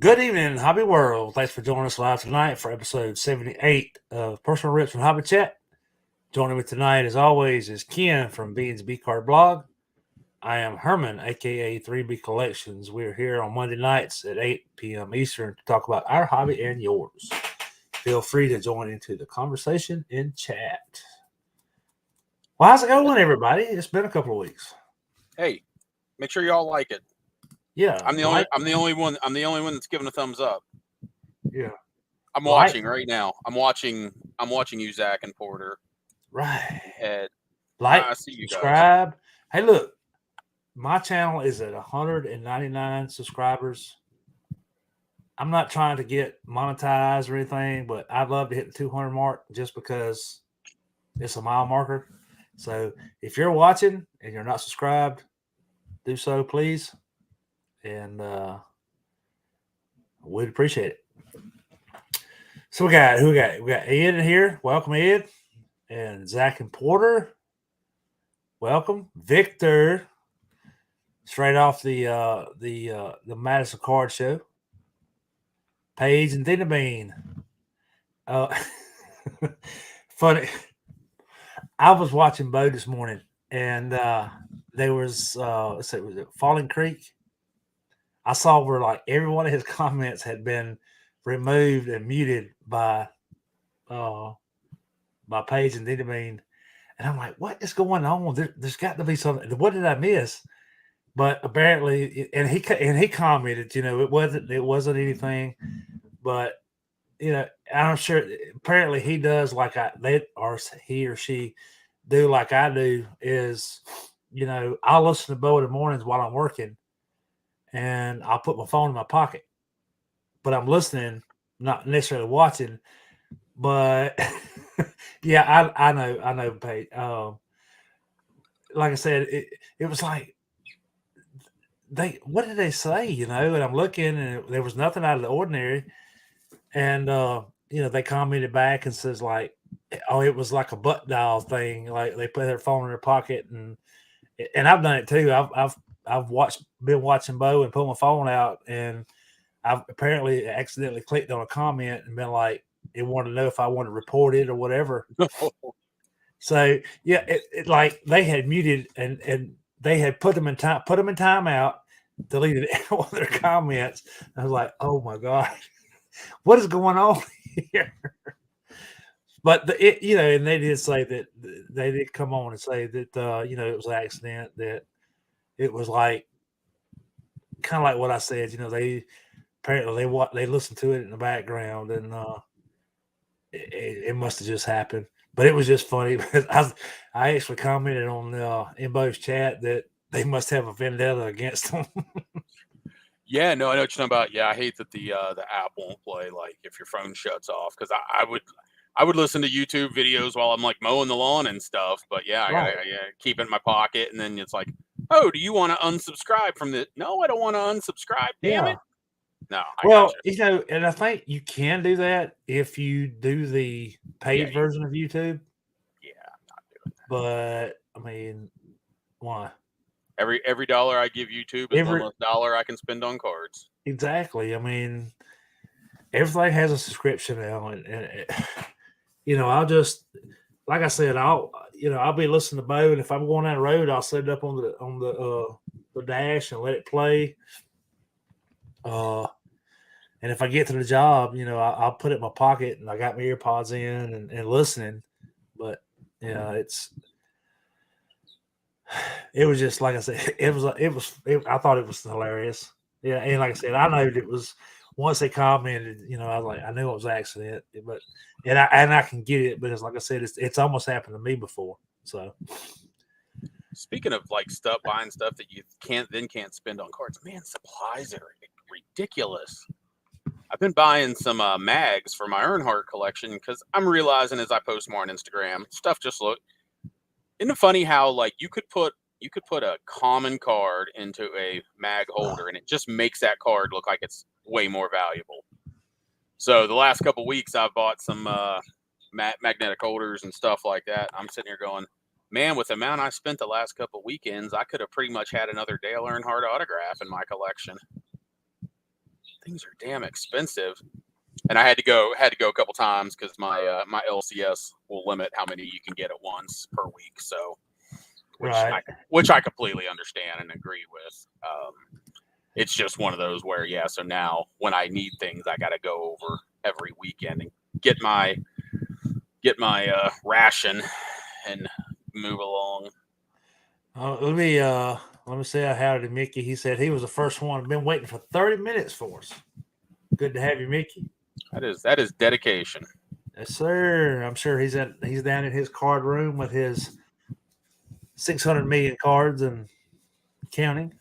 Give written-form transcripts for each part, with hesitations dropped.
Good evening, Hobby World. Thanks for joining us live tonight for episode 78 of Personal Rips and Hobby Chat. Joining me tonight, as always, is Ken from B&B Card Blog. I am Herman, aka 3B Collections. We're here on Monday nights at 8 p.m. Eastern to talk about our hobby and yours. Feel free to join into the conversation in chat. Well, how's it going, everybody? It's been a couple of weeks. Hey, make sure y'all like it. Yeah, I'm the only one that's giving a thumbs up. Yeah, I'm watching right now. I'm watching you, Zach and Porter. Right. And I see you subscribe. Guys. Hey, look, my channel is at 199 subscribers. I'm not trying to get monetized or anything, but I'd love to hit the 200 mark just because it's a mile marker. So if you're watching and you're not subscribed, do so, please. And we'd appreciate it. So we got Ed in here. Welcome, Ed. And Zach and Porter. Welcome. Victor. Straight off the Madison Card Show. Paige and Dina Bean. Funny. I was watching Bo this morning, and there was was it Falling Creek? I saw where like every one of his comments had been removed and muted by Paige and Dina Bean, and I'm like, what is going on? There's got to be something. What did I miss? But apparently, and he commented, it wasn't anything, but I'm sure. Apparently, he does like he or she do like I do. Is I'll listen to Bo in the mornings while I'm working, and I'll put my phone in my pocket, but I'm listening, not necessarily watching. But yeah, I know, Paige. Like I said, it was like. What did they say? And I'm looking, and there was nothing out of the ordinary. And they commented back and says like, oh, it was like a butt dial thing. Like they put their phone in their pocket, and I've done it too. I've been watching Bo and pull my phone out, and I've apparently accidentally clicked on a comment and been like, it wanted to know if I wanted to report it or whatever. So yeah, it like they had muted and they had put them in timeout, deleted all their comments. I was like, oh my God, what is going on here? But and they did say that they did come on and say that it was an accident, that it was like kind of like what I said. They apparently they listened to it in the background, and it must have just happened. But it was just funny because I actually commented on in Bo's chat that they must have a vendetta against them. Yeah, no, I know what you're talking about. Yeah, I hate that the app won't play like if your phone shuts off, because I would listen to YouTube videos while I'm like mowing the lawn and stuff. But yeah, I gotta keep it in my pocket, and then it's like, oh, do you want to unsubscribe from this? No, I don't want to unsubscribe. Damn it. No, and I think you can do that if you do the paid version of YouTube. Yeah, I'm not doing that. But I mean, why? Every dollar I give YouTube is one less dollar I can spend on cards. Exactly. I mean, everything has a subscription now, and I'll just, like I said, I'll be listening to Bo, and if I'm going down the road, I'll set it up on the dash and let it play. And if I get to the job, I'll put it in my pocket, and I got my earpods in and listening. But it was just like I said, I thought it was hilarious. Yeah, and like I said, I know it was once they commented, I was like, I knew it was an accident, but I can get it, but it's like I said, it's almost happened to me before. So speaking of like buying stuff that you can't spend on cards, man, supplies are ridiculous. I've been buying some mags for my Earnhardt collection because I'm realizing as I post more on Instagram, stuff just look. Isn't it funny how like you could put a common card into a mag holder and it just makes that card look like it's way more valuable. So the last couple of weeks I've bought some magnetic holders and stuff like that. I'm sitting here going, man, with the amount I spent the last couple of weekends, I could have pretty much had another Dale Earnhardt autograph in my collection. things are damn expensive. And I had to go a couple times because my my LCS will limit how many you can get at once per week. So, which I completely understand and agree with. It's just one of those where so now when I need things, I got to go over every weekend and get my ration and move along. Let me say hi to Mickey. He said he was the first one. Been waiting for 30 minutes for us. Good to have you, Mickey. That is dedication. Yes, sir. I'm sure he's down in his card room with his 600 million cards and counting.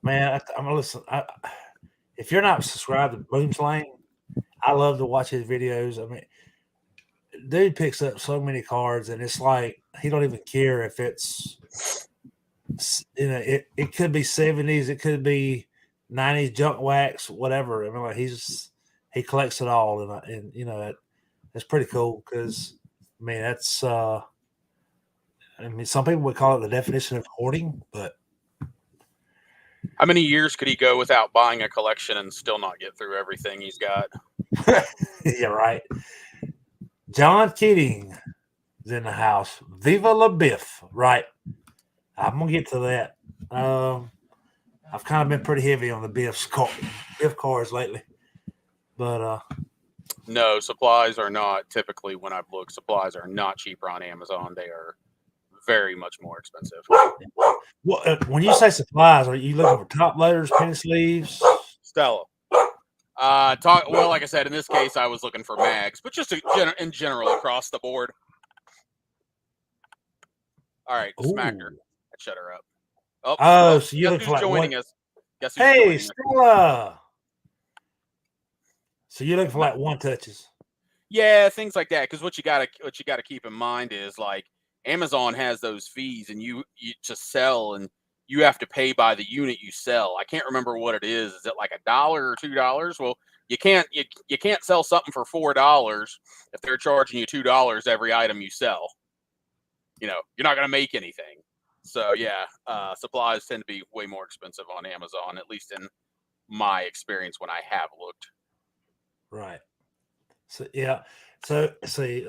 Man, I'm gonna listen. If you're not subscribed to Boomslang, I love to watch his videos. I mean, dude picks up so many cards, and it's like he don't even care if it's it could be 70s, it could be 90s junk wax, whatever. I mean, like he collects it all, and that's pretty cool because I mean that's some people would call it the definition of hoarding, but how many years could he go without buying a collection and still not get through everything he's got? Yeah, right. John Keating is in the house. Viva la Biff. Right. I'm gonna get to that. I've kind of been pretty heavy on the Biff cars lately, but no, supplies are not typically, when I've looked, supplies are not cheaper on Amazon. They are very much more expensive. Well, when you say supplies, are you looking for top loaders, penny sleeves? Stella. Well, like I said, in this case, I was looking for mags, but just in general across the board. All right, smacked her. I shut her up. Oh, so you look for joining us? Hey, Stella. So you're looking for like one touches? Yeah, things like that. Because what you gotta keep in mind is like Amazon has those fees, and you to sell, and you have to pay by the unit you sell. I can't remember what it is. Is it like $1 or $2? Well, you can't sell something for $4 if they're charging you $2 every item you sell. You're not going to make anything. So supplies tend to be way more expensive on Amazon, at least in my experience when I have looked. Right. So yeah. So let's see.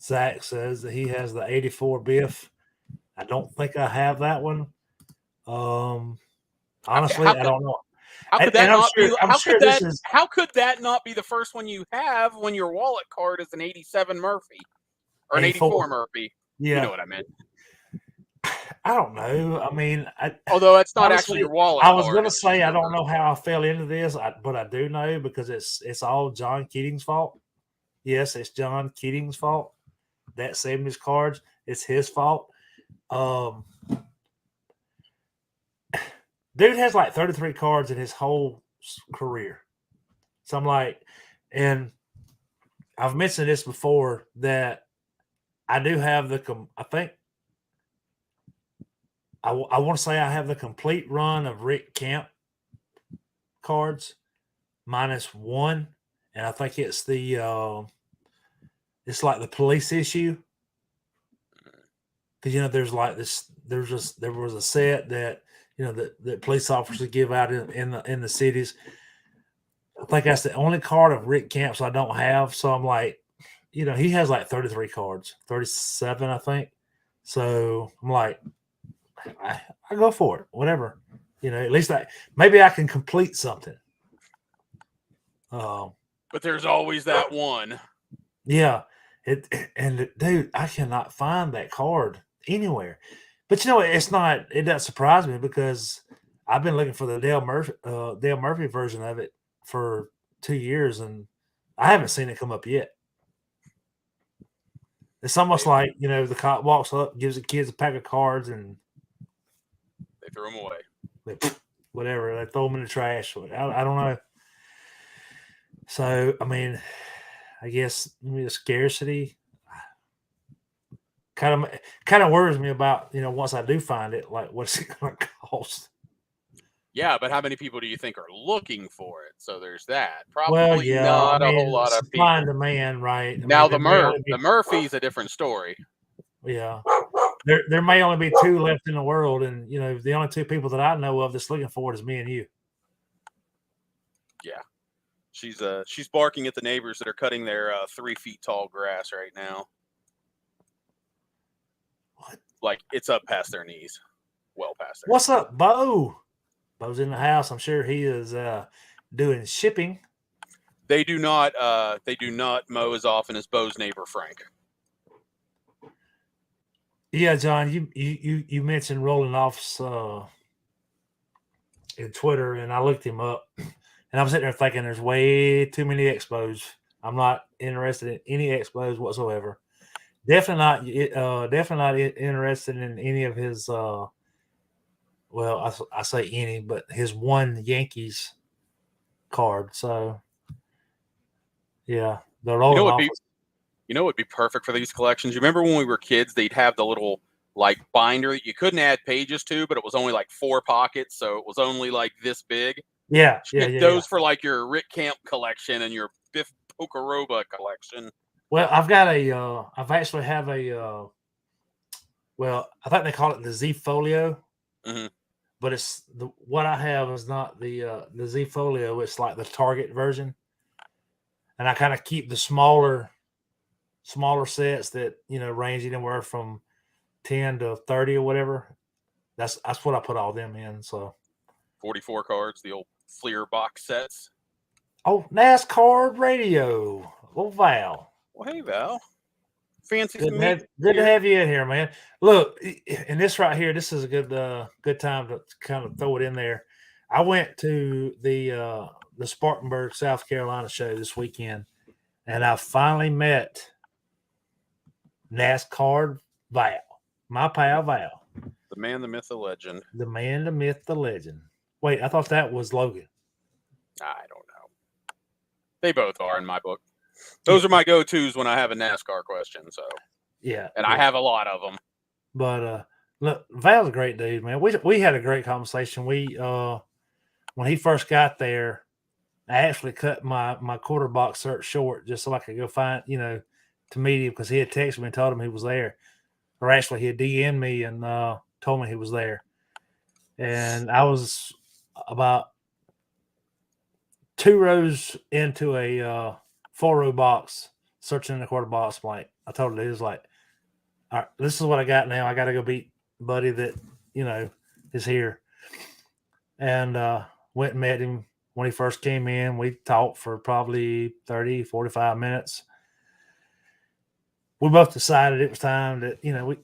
Zach says that he has the 84 Biff. I don't think I have that one. Honestly, I don't know. How could that not be? How could that not be the first one you have when your wallet card is an 87 Murphy or an 84 Murphy? Yeah. You know what I meant. I don't know. I mean, although it's not honestly, actually your wallet. I was going to say I don't know how I fell into this, but I do know because it's all John Keating's fault. Yes, it's John Keating's fault. That 70s cards, it's his fault. Dude has like 33 cards in his whole career. So I'm like, and I've mentioned this before that I do have I think I want to say I have the complete run of Rick Camp cards minus one, and I think it's it's like the police issue because there's like this. There was a set that that police officers give out in the cities. I think that's the only card of Rick Camps I don't have. So I'm like, he has like 33 cards, 37, I think. So I'm like, I go for it, whatever. At least maybe I can complete something. But there's always that one. Yeah. Dude, I cannot find that card anywhere. But it doesn't surprise me because I've been looking for the Dale Murphy version of it for 2 years, and I haven't seen it come up yet. It's almost like the cop walks up, gives the kids a pack of cards, and they throw them away. Whatever, they throw them in the trash. I don't know. So I mean, I guess the scarcity kind of worries me about once I do find it, like what's it going to cost? Yeah, but how many people do you think are looking for it? So there's that. Probably not a whole lot of people. Supply and demand, right? Now the Murphy's a different story. Yeah, there may only be 2 left in the world, and the only 2 people that I know of that's looking for it is me and you. Yeah, she's barking at the neighbors that are cutting their 3 feet tall grass right now. What? Like it's up past their knees, well past their. What's up, Bo? Bo's in the house. I'm sure he is doing shipping. They do not mow as often as Bo's neighbor Frank. Yeah, John, you mentioned Rolling Offs in Twitter, and I looked him up, and I'm sitting there thinking there's way too many expos. I'm not interested in any expos whatsoever. Definitely not interested in any of his. Well, I say any, but his one Yankees card. So, yeah, the Rolling Off. You know what would be perfect for these collections? You remember when we were kids, they'd have the little like binder that you couldn't add pages to, but it was only like 4 pockets, so it was only like this big. Yeah. Those for like your Rick Camp collection and your Biff Pocoroba collection. Well, I've got I've actually have a, well, I think they call it the Z Folio, but it's what I have is not the Z Folio. It's like the Target version, and I kind of keep the smaller sets that range anywhere from 10 to 30 or whatever. That's what I put all them in. So 44 cards, the old Fleer box sets. Oh, NASCAR radio. Oh, Val. Well, hey, Val. Fancy good to have you in here, man. Look, and this right here, this is a good time to kind of throw it in there. I went to the Spartanburg, South Carolina show this weekend, and I finally met NASCAR Val, my pal Val. The man, the myth, the legend. The man, the myth, the legend. Wait, I thought that was Logan. I don't know. They both are in my book. Those are my go-tos when I have a NASCAR question. So yeah, and I have a lot of them. But look, Val's a great dude, man. We had a great conversation. We when he first got there, I actually cut my quarter box search short just so I could go find to meet him, because he had texted me and told him he was there, or actually he had DM'd me and told me he was there, and I was about 2 rows into a 4-row box searching in the quarter box. Like I told him, he was like, all right, this is what I got now. I got to go beat buddy that is here. And went and met him when he first came in. We talked for probably 30, 45 minutes. We both decided it was time that we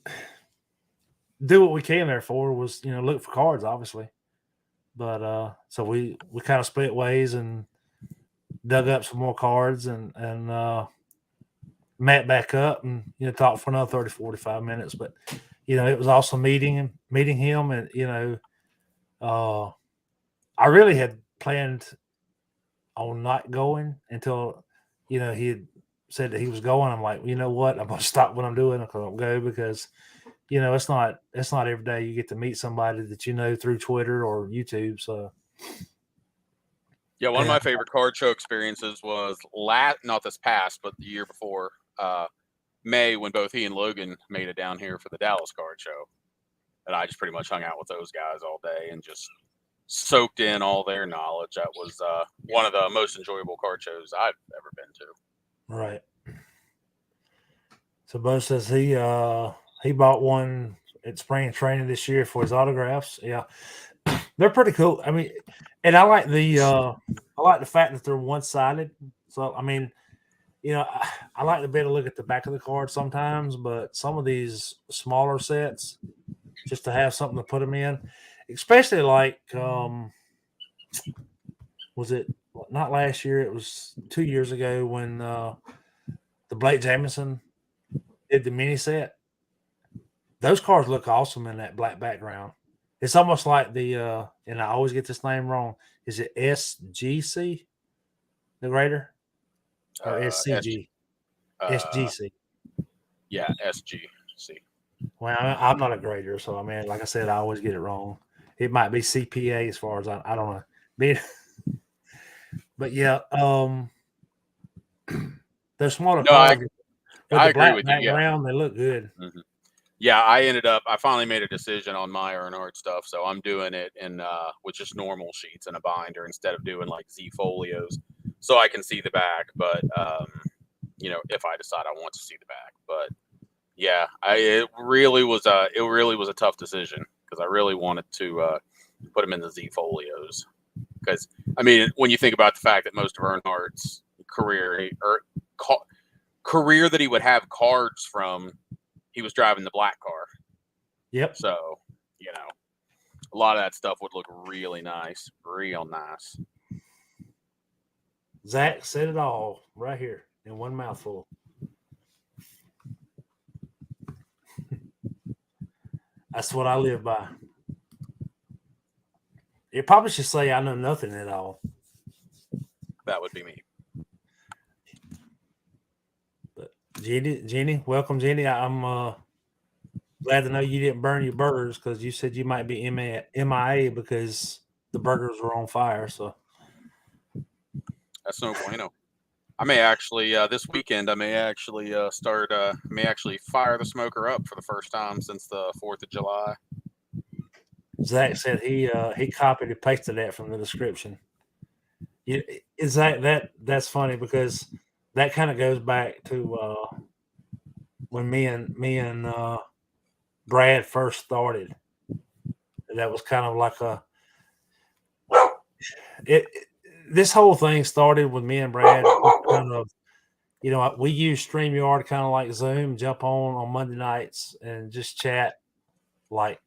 do what we came there for, was look for cards, obviously. But so we kind of split ways and dug up some more cards and met back up and talked for another 30, 45 minutes. But it was awesome meeting him, and I really had planned on not going until he had said that he was going. I'm like, you know what, I'm gonna stop what I'm doing. I'm gonna go, because it's not every day you get to meet somebody that through Twitter or YouTube. So yeah, one of my favorite card show experiences was not this past, but the year before, May, when both he and Logan made it down here for the Dallas card show. And I just pretty much hung out with those guys all day and just soaked in all their knowledge. That was one of the most enjoyable card shows I've ever been to. Right. So Bo says he bought one at spring training this year for his autographs. Yeah, they're pretty cool. I mean, and I like the fact that they're one-sided. So I mean, I like to be able to look at the back of the card sometimes, but some of these smaller sets, just to have something to put them in, especially like was it not last year? It was 2 years ago when the Blake Jamison did the mini set. Those cards look awesome in that black background. It's almost like the and I always get this name wrong. Is it SGC, the grader, or SCG? SGC. Yeah, SGC. Well, I'm not a grader, so I mean, like I said, I always get it wrong. It might be CPA as far as I don't know. But yeah, they're smaller cards. I agree black with you. background, Yeah. they look good. Mm-hmm. Yeah, I finally made a decision on my Earnhardt stuff, so I'm doing it in with just normal sheets in a binder instead of doing like Z folios, so I can see the back. But if I decide I want to see the back, but yeah, it really was a tough decision because I really wanted to put them in the Z folios because I mean when you think about the fact that most of Earnhardt's career that he would have cards from, he was driving the black car. Yep. So, a lot of that stuff would look really nice, real nice. Zach said it all right here in one mouthful. That's what I live by. You probably should say I know nothing at all. That would be me. But Jenny, welcome, Jenny. I'm glad to know you didn't burn your burgers because you said you might be MIA because the burgers were on fire. So that's no bueno. I may actually this weekend. I may actually fire the smoker up for the first time since the 4th of July. Zach said he copied and pasted that from the description. Is that's funny because that kind of goes back to when me and Brad first started. That was kind of like this whole thing started with me and Brad kind of, we use StreamYard kind of like Zoom, jump on Monday nights and just chat, like,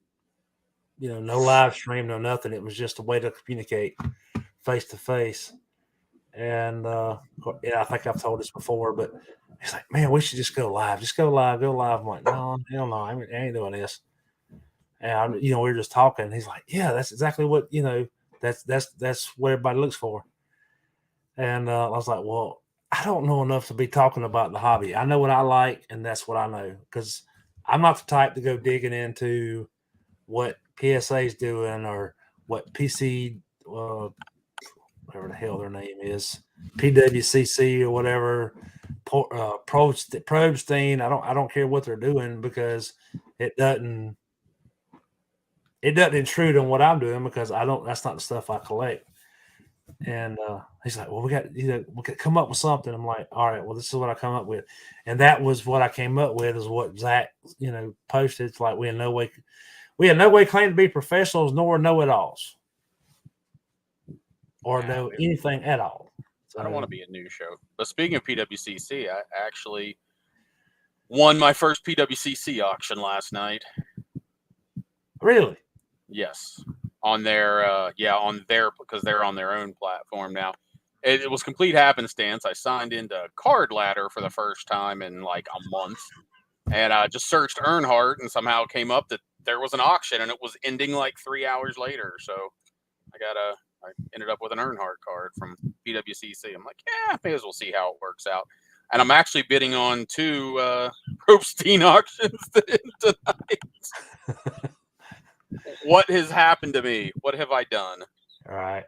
no live stream, no nothing. It was just a way to communicate face to face. And I think I've told this before, but he's like, man, we should just go live. Just go live. I'm like, no, hell no, I ain't doing this. And we were just talking. He's like, yeah, that's exactly what that's what everybody looks for. And I was like, well, I don't know enough to be talking about the hobby. I know what I like, and that's what I know, because I'm not the type to go digging into what PSA's doing or what PC, whatever the hell their name is, PWCC or whatever, Probstein. I don't care what they're doing because it doesn't intrude on what I'm doing because that's not the stuff I collect. And he's like, well, we got to come up with something. I'm like, all right, well, this is what I come up with. And that was what I came up with, is what Zach, posted. It's like we had no way claim to be professionals nor know-it-alls or know anything at all. So, I don't want to be a news show. But speaking of PWCC, I actually won my first PWCC auction last night. Really? Yes. On their because they're on their own platform now. It was complete happenstance. I signed into Card Ladder for the first time in like a month, and I just searched Earnhardt and somehow came up that there was an auction, and it was ending like 3 hours later. So I ended up with an Earnhardt card from PWCC. I'm like, yeah, may as well see how it works out. And I'm actually bidding on 2 Probstein auctions tonight. What has happened to me? What have I done? All right.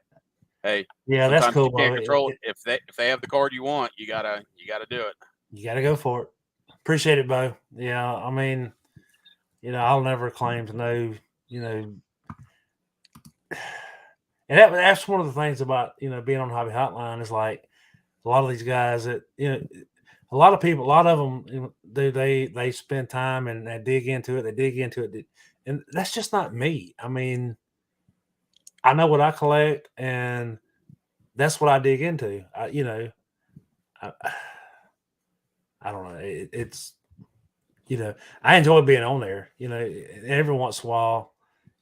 Hey, yeah, that's cool. You can't control it. If they have the card you want, you gotta do it. You gotta go for it. Appreciate it, Bo. Yeah, I mean, I'll never claim to know, and that's one of the things about being on Hobby Hotline is like a lot of these guys that a lot of them they spend time and they dig into it, and that's just not me. I mean, I know what I collect, and that's what I dig into. I don't know. It's I enjoy being on there. Every once in a while,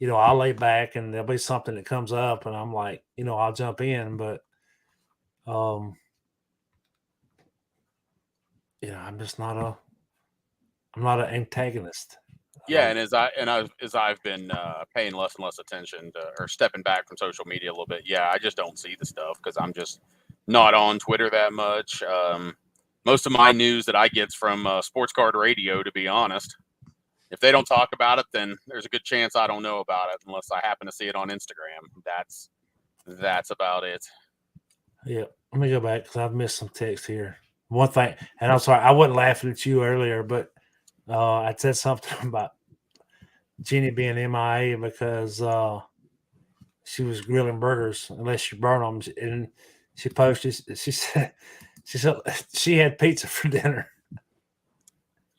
I'll lay back and there'll be something that comes up, and I'm like, I'll jump in, but I'm just not I'm not an antagonist. Yeah, and as I've been paying less and less attention to, or stepping back from social media a little bit, yeah, I just don't see the stuff because I'm just not on Twitter that much. Most of my news that I get's from Sports Card Radio, to be honest. If they don't talk about it, then there's a good chance I don't know about it unless I happen to see it on Instagram. That's about it. Yeah, let me go back because I've missed some text here. One thing, and I'm sorry, I wasn't laughing at you earlier, but I said something about Jenny being MIA because she was grilling burgers unless you burn them. And she posted, she said, she had pizza for dinner.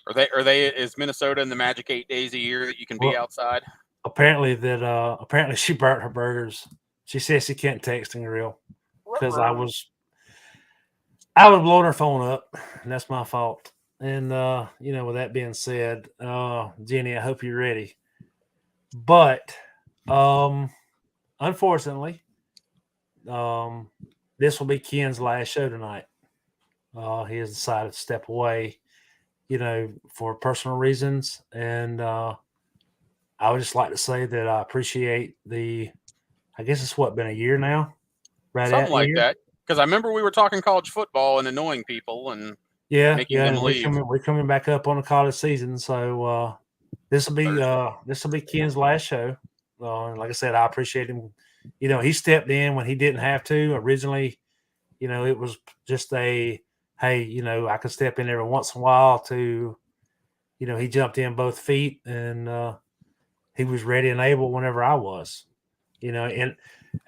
Are they is Minnesota in the magic 8 days a year that you can be Well, outside? apparently she burnt her burgers. She says she can't text and grill because I was blowing her phone up, and that's my fault. And with that being said, Jenny, I hope you're ready. But unfortunately, um, this will be Ken's last show tonight. He has decided to step away, for personal reasons. And I would just like to say that I appreciate I guess it's been a year now, right Something at a like year. that. Because I remember we were talking college football and annoying people and Yeah, making yeah, them and leave. we're coming back up on the college season, so this will be Thursday. Ken's last show. And like I said, I appreciate him. He stepped in when he didn't have to. Originally, it was just hey, I can step in every once in a while to, he jumped in both feet and he was ready and able whenever I was, and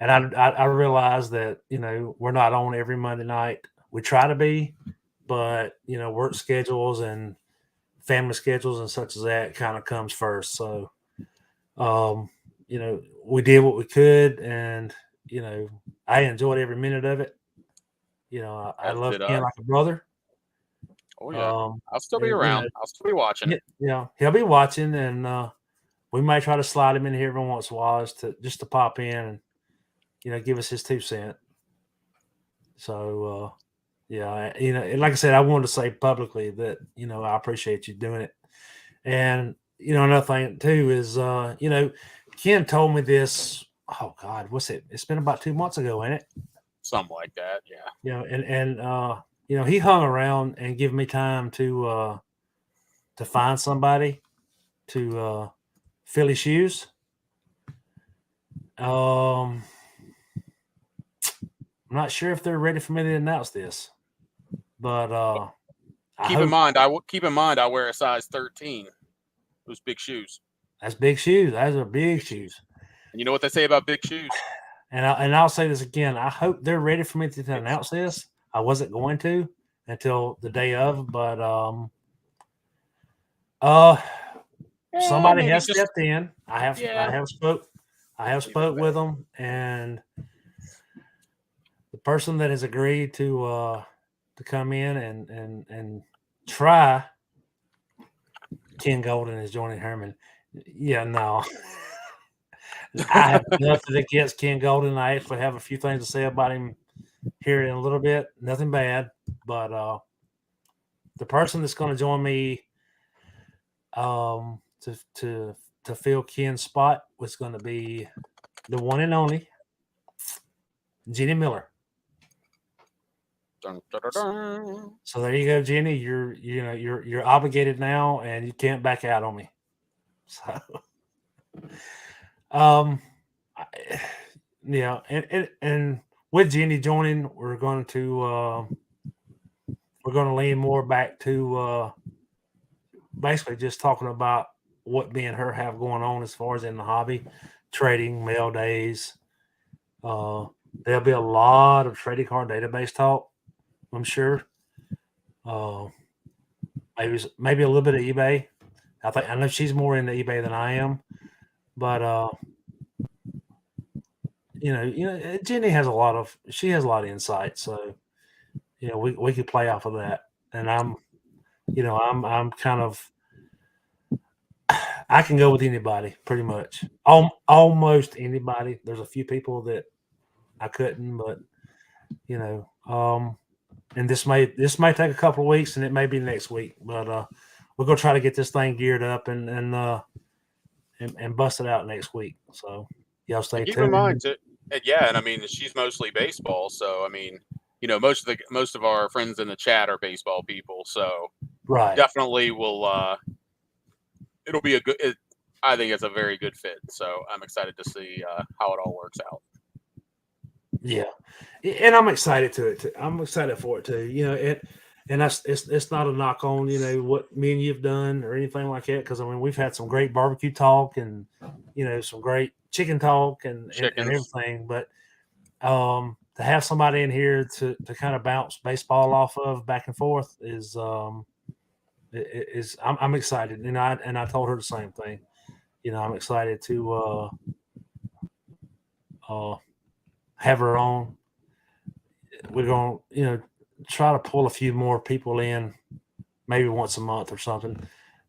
I realized that, we're not on every Monday night. We try to be, but work schedules and family schedules and such as that kind of comes first. So, we did what we could, and I enjoyed every minute of it. I As love did Ken I. like a brother. Oh yeah. Um, I'll still be and around. I'll still be watching. he'll be watching, and we might try to slide him in here every once in a while just to pop in and give us his 2 cents. So yeah, and like I said, I wanted to say publicly that I appreciate you doing it. And another thing too is Ken told me this. Oh God, what's it? It's been about 2 months ago, ain't it? Something like that. Yeah. And he hung around and give me time to find somebody to fill his shoes. I'm not sure if they're ready for me to announce this, but I Keep in hope mind, keep in mind I wear a size 13. Those big shoes. that's big shoes. Those are big Big shoes. shoes. And you know what they say about big shoes? And I'll say this again. I hope they're ready for me to It's announce this. I wasn't going to until the day of, but uh somebody maybe has just stepped in. yeah. I have Even spoke with better. them, and the person that has agreed to come in and try Ken Golden is joining Herman. Yeah, no. I have nothing against Ken Golden. I actually have a few things to say about him here in a little bit. Nothing bad, but the person that's going to join me to fill Ken's spot was going to be the one and only Jenny Miller. Dun, dun, dun, dun. So there you go, Jenny. You're obligated now, and you can't back out on me. So, um, and with Jenny joining, we're going to lean more back to basically just talking about what me and her have going on as far as in the hobby, trading, mail days. There'll be a lot of trading card database talk, I'm sure. Uh, maybe a little bit of eBay. I know she's more into eBay than I am, but Jenny has she has a lot of insight, so we could play off of that. And I'm kind of I can go with anybody pretty much. Almost anybody. There's a few people that I couldn't, but and this may take a couple of weeks, and it may be next week, but we're gonna try to get this thing geared up and bust it out next week. So y'all stay And keep in mind tuned. too, and I mean she's mostly baseball, so I mean, most of our friends in the chat are baseball people, so Right. definitely will it'll be a good I think it's a very good fit. So I'm excited to see how it all works out. Yeah. And I'm excited I'm excited for it too. and it's not a knock on what me and you've done or anything like that, because I mean we've had some great barbecue talk and some great chicken talk and Chickens. everything, but to have somebody in here to kind of bounce baseball off of back and forth is I'm excited, and I told her the same thing. I'm excited to have her on. We're going to try to pull a few more people in, maybe once a month or something,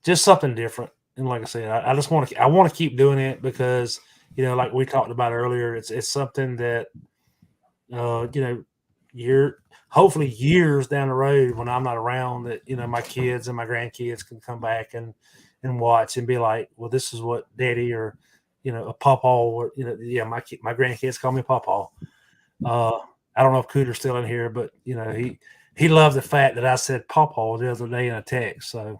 just something different. And like I said, I just want to keep doing it because like we talked about earlier, it's something that you're hopefully years down the road when I'm not around, that my kids and my grandkids can come back and watch and be like, well, this is what Daddy or a pawpaw, or yeah, my grandkids call me pawpaw. I don't know if Cooter's still in here, but he loved the fact that I said pawpaw the other day in a text. So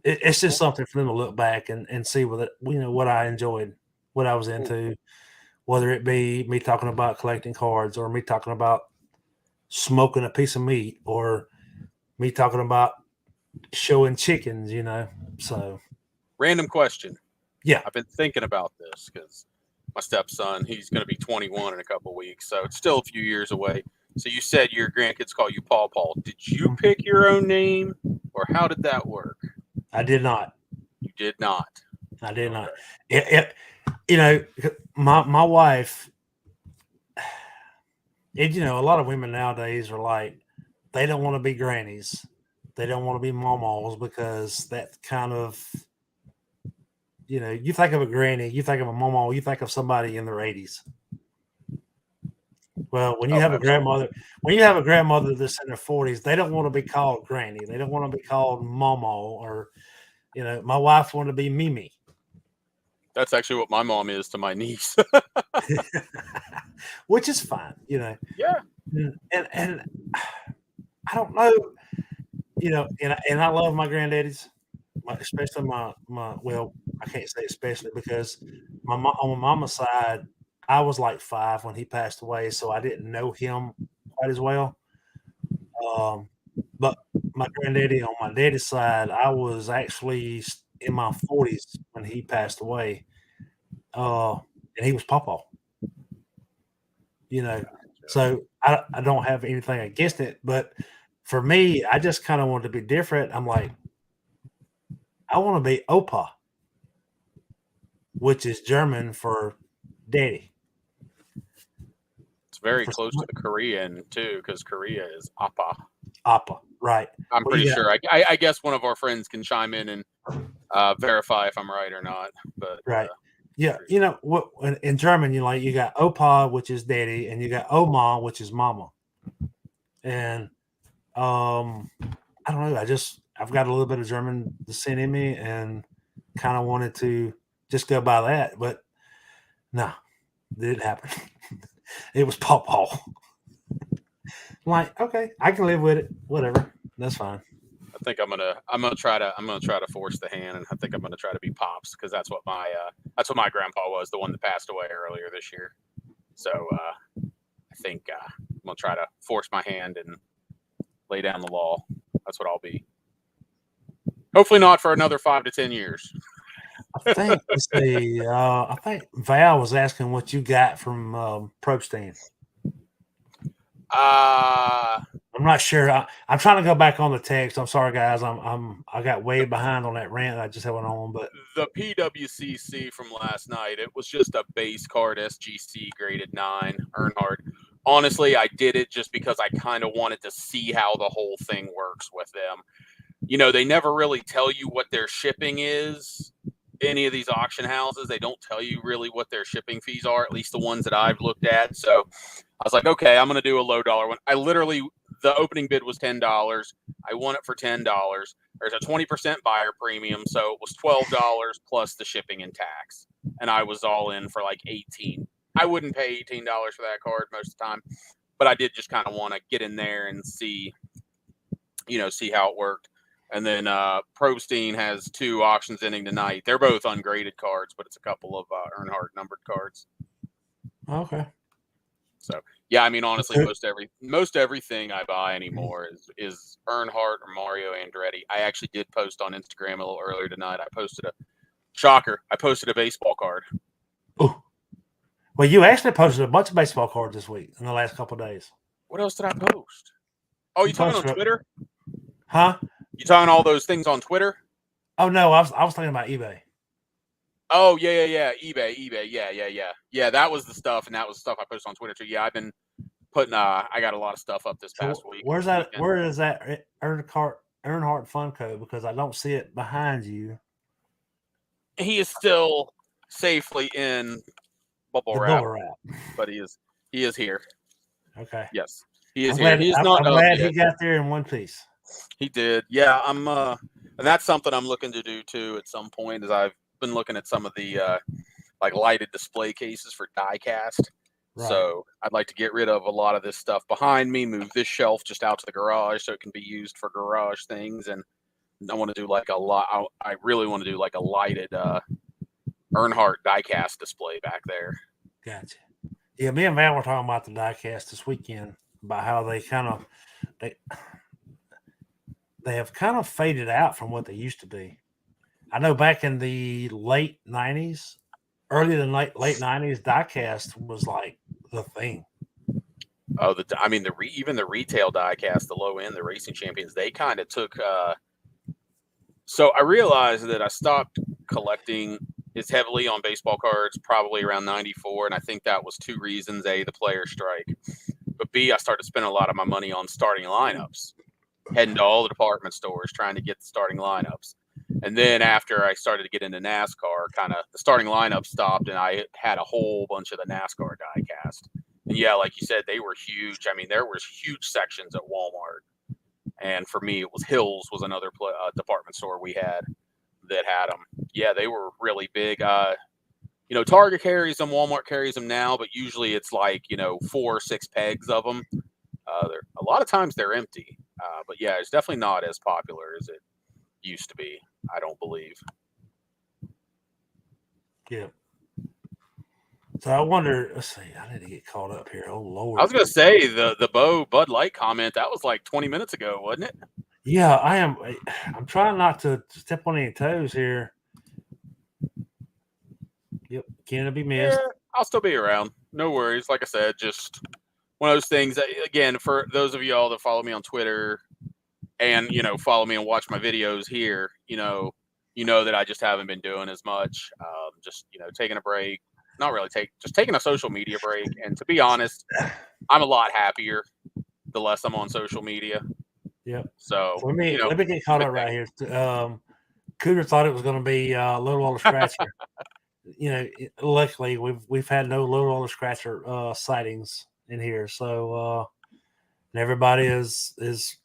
it's just something for them to look back and see what I enjoyed, what I was into, whether it be me talking about collecting cards, or me talking about smoking a piece of meat, or me talking about showing chickens, So Random question. Yeah. I've been thinking about this because my stepson, he's going to be 21 in a couple of weeks, so it's still a few years away. So you said your grandkids call you Paw Paw. Did you pick your own name, or how did that work? I did not. You did not. I did not. My wife. A lot of women nowadays are like, they don't want to be grannies. They don't want to be mamas, because that kind of, you think of a granny, you think of a mama, you think of somebody in their 80s. Well, when you have a grandmother, that's in their 40s, they don't want to be called granny. They don't want to be called mama, or, my wife wanted to be Mimi. That's actually what my mom is to my niece. Which is fine, Yeah. And I don't know, and I love my granddaddies, especially my well, I can't say especially, because on my mama's side, I was like 5 when he passed away, so I didn't know him quite as well. But my granddaddy on my daddy's side, I was actually in my 40s when he passed away, and he was pawpaw. So I don't have anything against it, but for me, I just kind of wanted to be different. I'm like, I want to be Opa, which is German for daddy. It's very close to the Korean too, because Korea is Appa. Appa, right? I'm pretty sure. I guess one of our friends can chime in and verify if I'm right or not. But right. Yeah, what in German, you got Opa, which is daddy, and you got Oma, which is mama. And I don't know. I've got a little bit of German descent in me, and kind of wanted to just go by that, but no, it didn't happen. It was pawpaw. Like, okay, I can live with it. Whatever, that's fine. I think I'm gonna try to force the hand, and I think I'm gonna try to be Pops, because that's what my grandpa was, the one that passed away earlier this year. So I think I'm gonna try to force my hand and lay down the law. That's what I'll be. Hopefully not for another 5 to 10 years. I think I think Val was asking what you got from Probstein. I'm not sure. I'm trying to go back on the text. I'm sorry, guys. I got way behind on that rant I just had on. But the PWCC from last night, it was just a base card SGC graded 9 Earnhardt. Honestly, I did it just because I kind of wanted to see how the whole thing works with them. They never really tell you what their shipping is. Any of these auction houses, they don't tell you really what their shipping fees are, at least the ones that I've looked at. So I was like, okay, I'm going to do a low dollar one. The opening bid was $10. I won it for $10. There's a 20% buyer premium, so it was $12 plus the shipping and tax. And I was all in for like $18. I wouldn't pay $18 for that card most of the time, but I did just kind of want to get in there and see how it worked. And then Probstein has 2 auctions ending tonight. They're both ungraded cards, but it's a couple of Earnhardt numbered cards. Okay. So Yeah, I mean, honestly, most everything I buy anymore is Earnhardt or Mario Andretti. I actually did post on Instagram a little earlier tonight. I posted a baseball card. Oh, well, you actually posted a bunch of baseball cards this week in the last couple of days. What else did I post? Oh, you talking on Twitter? Huh? You talking all those things on Twitter? Oh no, I was thinking about eBay. Oh yeah. eBay. Yeah, that was the stuff, and that was the stuff I posted on Twitter too. Yeah, I've been putting. I got a lot of stuff up this past week. Where's that? Weekend. Where is that Earnhardt Funko? Because I don't see it behind you. He is still safely in bubble wrap, but he is here. Okay. Yes, he is here. He is not. I'm glad he got there in one piece. He did. Yeah, and that's something I'm looking to do too at some point. Is I've been looking at some of the like lighted display cases for die cast. Right. So I'd like to get rid of a lot of this stuff behind me, move this shelf just out to the garage so it can be used for garage things. And I want to do like I really want to do like a lighted Earnhardt diecast display back there. Gotcha. Yeah, me and Van were talking about the diecast this weekend, about how they have kind of faded out from what they used to be. I know back in the late 90s, early to late 90s, diecast was like the thing. Oh, even the retail diecast, the low end, the Racing Champions, they kind of took. So I realized that I stopped collecting as heavily on baseball cards probably around 94, and I think that was two reasons: A, the player strike, but B, I started spending a lot of my money on starting lineups, heading to all the department stores trying to get the starting lineups. And then after I started to get into NASCAR, kind of the starting lineup stopped, and I had a whole bunch of the NASCAR diecast. And yeah, like you said, they were huge. I mean, there was huge sections at Walmart. And for me, it was Hills was another department store we had that had them. Yeah, they were really big. Target carries them, Walmart carries them now, but usually it's like 4 or 6 pegs of them. A lot of times they're empty. But yeah, it's definitely not as popular as it used to be, I don't believe. Yeah. So I wonder, let's see, I need to get caught up here. Oh Lord. I was gonna say the Bo Bud Light comment, that was like 20 minutes ago, wasn't it? Yeah, I'm trying not to step on any toes here. Yep, can't be missed. Yeah, I'll still be around. No worries. Like I said, just one of those things that, again, for those of y'all that follow me on Twitter and follow me and watch my videos here, you know that I just haven't been doing as much. Just taking a break. Not really just taking a social media break. And to be honest, I'm a lot happier the less I'm on social media. Yep. So let me get caught up right here. Cooter thought it was going to be Little Old Scratcher. Luckily we've had no Little Old Scratcher sightings in here, so everybody is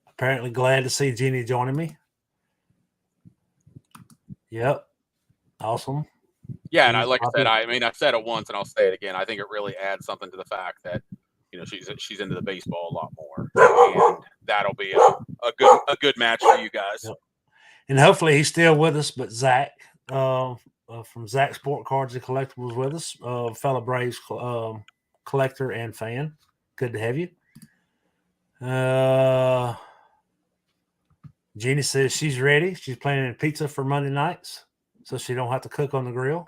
apparently glad to see Jeannie joining me. Yep, awesome. Yeah, and I've said it once and I'll say it again. I think it really adds something to the fact that she's into the baseball a lot more, and that'll be a good match for you guys. Yep. And hopefully he's still with us. But Zach from Zach Sport Cards and Collectibles with us, fellow Braves collector and fan. Good to have you. Jeannie says she's ready. She's planning pizza for Monday nights, so she don't have to cook on the grill.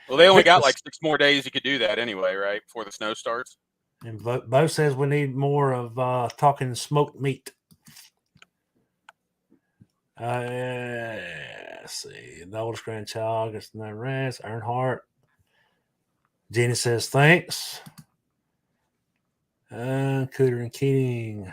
Well, they only got like 6 more days you could do that anyway, right? Before the snow starts. And Bo says we need more of talking smoked meat. Let's see. The oldest grandchild gets the rest. Earnhardt. Jeannie says thanks. Cooter and Keating.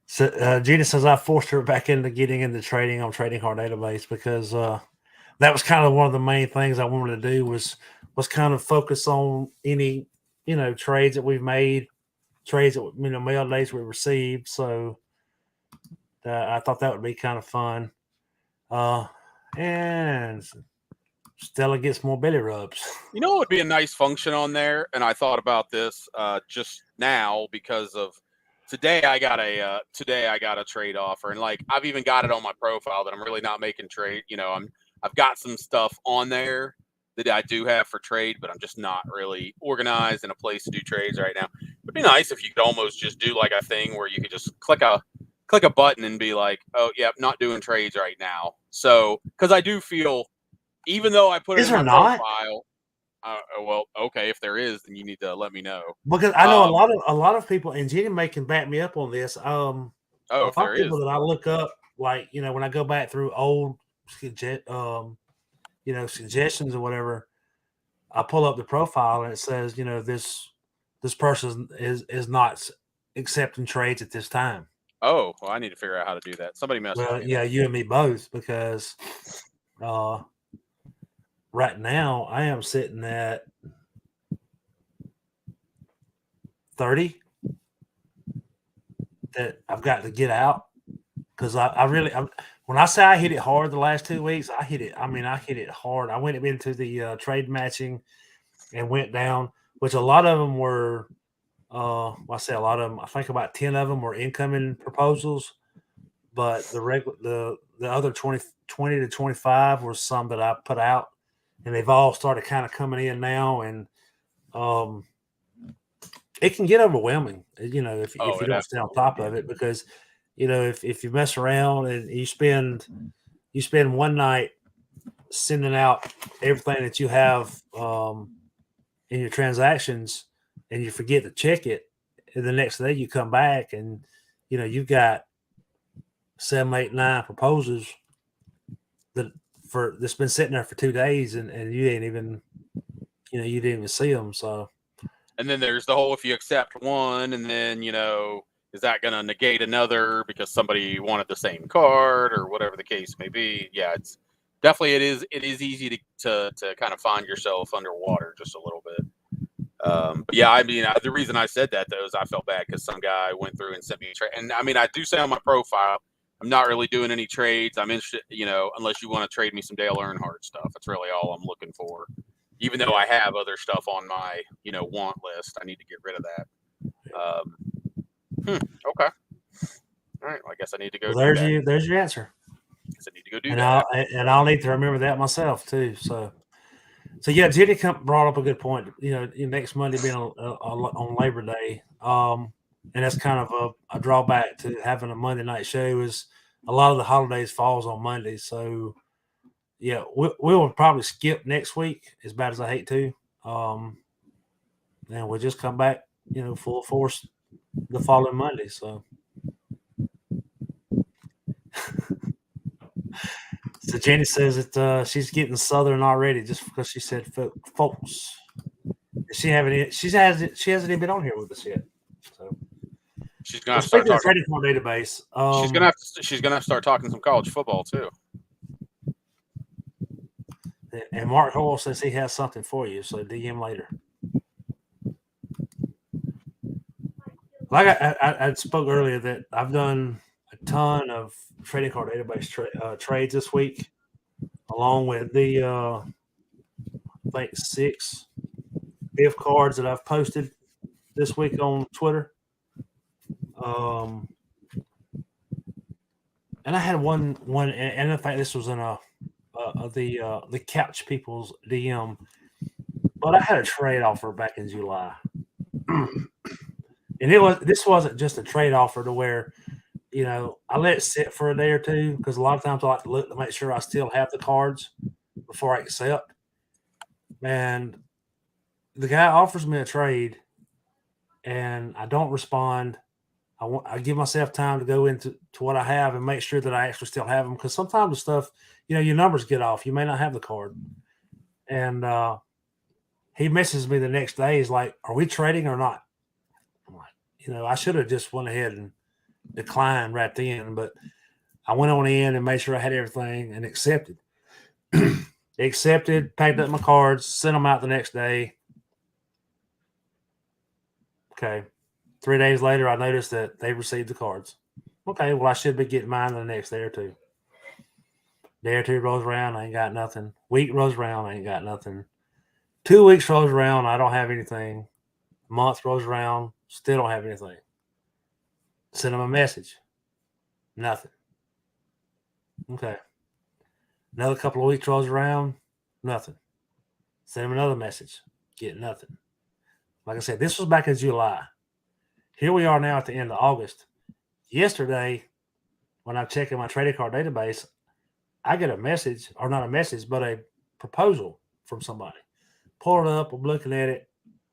So Gina says I forced her back into getting into trading on Trading Card Database because that was kind of one of the main things I wanted to do was kind of focus on any trades that we've made, trades that mail days we received. So I thought that would be kind of fun. And Stella gets more belly rubs. What would be a nice function on there, and I thought about this just now because of today I got a trade offer, and like I've even got it on my profile that I'm really not making trade. I've got some stuff on there that I do have for trade, but I'm just not really organized in a place to do trades right now. It'd be nice if you could almost just do like a thing where you could just click a button and be like, oh yeah, not doing trades right now. So because I do feel, even though I put it Is in there my not? profile, well, okay, if there is, then you need to let me know. Because I know a lot of people, and Jenny May can back me up on this. A lot If there of is, people that I look up, like when I go back through old, suggestions or whatever, I pull up the profile and it says, this person is not accepting trades at this time. well, I need to figure out how to do that. Somebody messaged Well, me. yeah, you and me both, because right now I am sitting at 30 that I've got to get out, because when I say I hit it hard the last 2 weeks, I hit it. I mean, I hit it hard. I went into the trade matching and went down, which a lot of them were. I say a lot of them. I think about 10 of them were incoming proposals, but the other 20 to 25 were some that I put out, and they've all started kind of coming in now, and it can get overwhelming, if you don't stay on top of it, because if you mess around and you spend one night sending out everything that you have in your transactions, and you forget to check it, and the next day you come back and you've got 7, 8, 9 proposals that's been sitting there for 2 days, and you ain't even you didn't even see them. So, and then there's the whole, if you accept one, and then is that going to negate another because somebody wanted the same card or whatever the case may be? Yeah, it's definitely, it is easy to kind of find yourself underwater just a little bit. But yeah, I mean, the reason I said that though is I felt bad because some guy went through and sent me a trade, and I mean, I do say on my profile, I'm not really doing any trades. I'm interested, unless you want to trade me some Dale Earnhardt stuff. That's really all I'm looking for. Even though I have other stuff on my, want list, I need to get rid of that. Okay. All right. Well, I guess I need to go. Well, there's your answer. I guess I need to go do that. I'll need to remember that myself too. So yeah, Jenny brought up a good point. Next Monday being on Labor Day, and that's kind of a drawback to having a Monday night show, is a lot of the holidays falls on Monday. So yeah, we will probably skip next week, as bad as I hate to, and we'll just come back, full force the following Monday. So. So Jenny says that she's getting Southern already just because she said folks. She hasn't even been on here with us yet. So she's gonna start talking trading card database. She's gonna start talking some college football too. And Mark Hall says he has something for you, so DM later. Like I spoke earlier, that I've done a ton of trading card database trades this week, along with the I think 6 gift cards that I've posted this week on Twitter. And I had one, and I think this was in the Couch People's DM, but I had a trade offer back in July, and this wasn't just a trade offer to where, I let it sit for a day or two, because a lot of times I like to look to make sure I still have the cards before I accept. And the guy offers me a trade, and I don't respond. I give myself time to go into what I have and make sure that I actually still have them, because sometimes the stuff, your numbers get off. You may not have the card. And he messages me the next day. He's like, "Are we trading or not?" I'm like, I should have just went ahead and declined right then, but I went on in and made sure I had everything and accepted. Accepted, packed up my cards, sent them out the next day. Okay. 3 days later, I noticed that they received the cards. Okay, well, I should be getting mine in the next day or two. Day or two rolls around, I ain't got nothing. Week rolls around, I ain't got nothing. 2 weeks rolls around, I don't have anything. Month rolls around, still don't have anything. Send him a message. Nothing. Okay. Another couple of weeks rolls around. Nothing. Send him another message. Get nothing. Like I said, this was back in July. Here we are now at the end of August. Yesterday, when I'm checking my trading card database, I get a message, or not a message, but a proposal from somebody. Pull it up. I'm looking at it.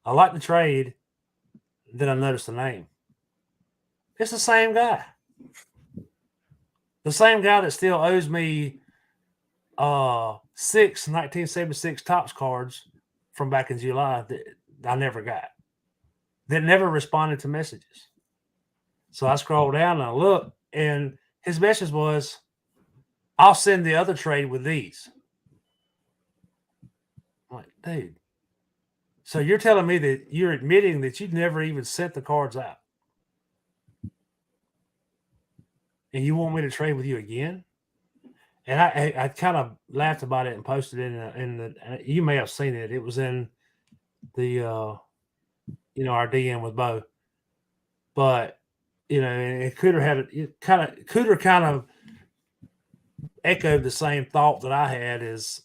I like the trade. Then I notice the name. It's the same guy. The same guy that still owes me 6 1976 Topps cards from back in July that I never got. That never responded to messages. So I scroll down and I look, and his message was, I'll send the other trade with these. I'm like, dude. So you're telling me that you're admitting that you never even sent the cards out. And you want me to trade with you again? And I kind of laughed about it and posted it in the you may have seen it. It was in the our DM with Bo. But and Cooter kind of echoed the same thought that I had, is